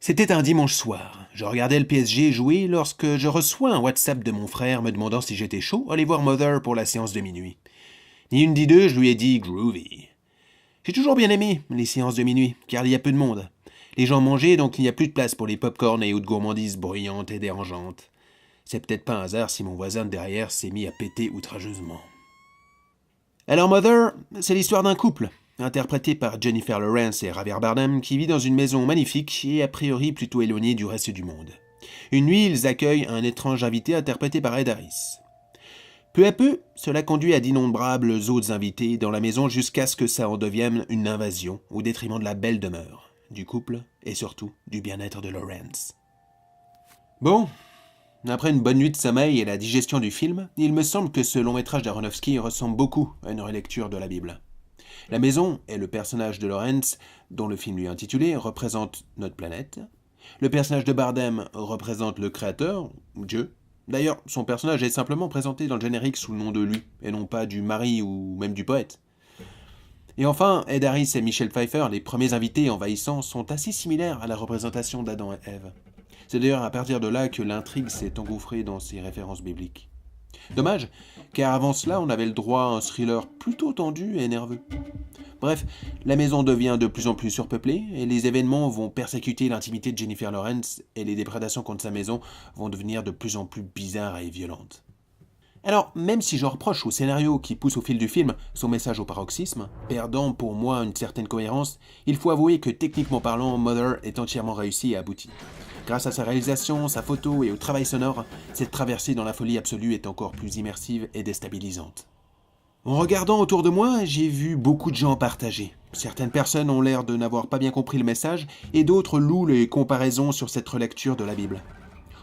C'était un dimanche soir. Je regardais le PSG jouer lorsque je reçois un WhatsApp de mon frère me demandant si j'étais chaud aller voir Mother pour la séance de minuit. Ni une ni deux, je lui ai dit groovy. J'ai toujours bien aimé les séances de minuit, car il y a peu de monde. Les gens mangeaient, donc il n'y a plus de place pour les pop-corn et autres gourmandises bruyantes et dérangeantes. C'est peut-être pas un hasard si mon voisin de derrière s'est mis à péter outrageusement. Alors Mother, c'est l'histoire d'un couple, interprété par Jennifer Lawrence et Javier Bardem, qui vit dans une maison magnifique et a priori plutôt éloignée du reste du monde. Une nuit, ils accueillent un étrange invité interprété par Ed Harris. Peu à peu, cela conduit à d'innombrables autres invités dans la maison jusqu'à ce que ça en devienne une invasion au détriment de la belle demeure, du couple et surtout du bien-être de Lawrence. Bon, après une bonne nuit de sommeil et la digestion du film, il me semble que ce long métrage d'Aronofsky ressemble beaucoup à une relecture de la Bible. La maison et le personnage de Lawrence, dont le film lui est intitulé, représentent notre planète. Le personnage de Bardem représente le créateur, Dieu. D'ailleurs, son personnage est simplement présenté dans le générique sous le nom de lui, et non pas du mari ou même du poète. Et enfin, Ed Harris et Michelle Pfeiffer, les premiers invités envahissants, sont assez similaires à la représentation d'Adam et Ève. C'est d'ailleurs à partir de là que l'intrigue s'est engouffrée dans ces références bibliques. Dommage, car avant cela, on avait le droit à un thriller plutôt tendu et nerveux. Bref, la maison devient de plus en plus surpeuplée, et les événements vont persécuter l'intimité de Jennifer Lawrence, et les déprédations contre sa maison vont devenir de plus en plus bizarres et violentes. Alors, même si je reproche au scénario qui pousse au fil du film son message au paroxysme, perdant pour moi une certaine cohérence, il faut avouer que techniquement parlant, Mother est entièrement réussi et abouti. Grâce à sa réalisation, sa photo et au travail sonore, cette traversée dans la folie absolue est encore plus immersive et déstabilisante. En regardant autour de moi, j'ai vu beaucoup de gens partager. Certaines personnes ont l'air de n'avoir pas bien compris le message, et d'autres louent les comparaisons sur cette relecture de la Bible.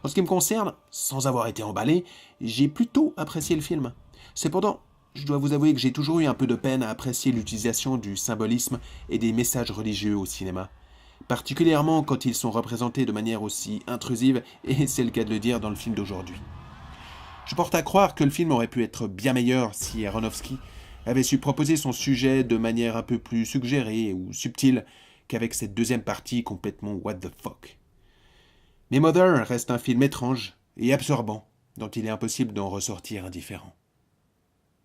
En ce qui me concerne, sans avoir été emballé, j'ai plutôt apprécié le film. Cependant, je dois vous avouer que j'ai toujours eu un peu de peine à apprécier l'utilisation du symbolisme et des messages religieux au cinéma. Particulièrement quand ils sont représentés de manière aussi intrusive, et c'est le cas de le dire dans le film d'aujourd'hui. Je porte à croire que le film aurait pu être bien meilleur si Aronofsky avait su proposer son sujet de manière un peu plus suggérée ou subtile qu'avec cette deuxième partie complètement what the fuck. Mais Mother reste un film étrange et absorbant dont il est impossible d'en ressortir indifférent.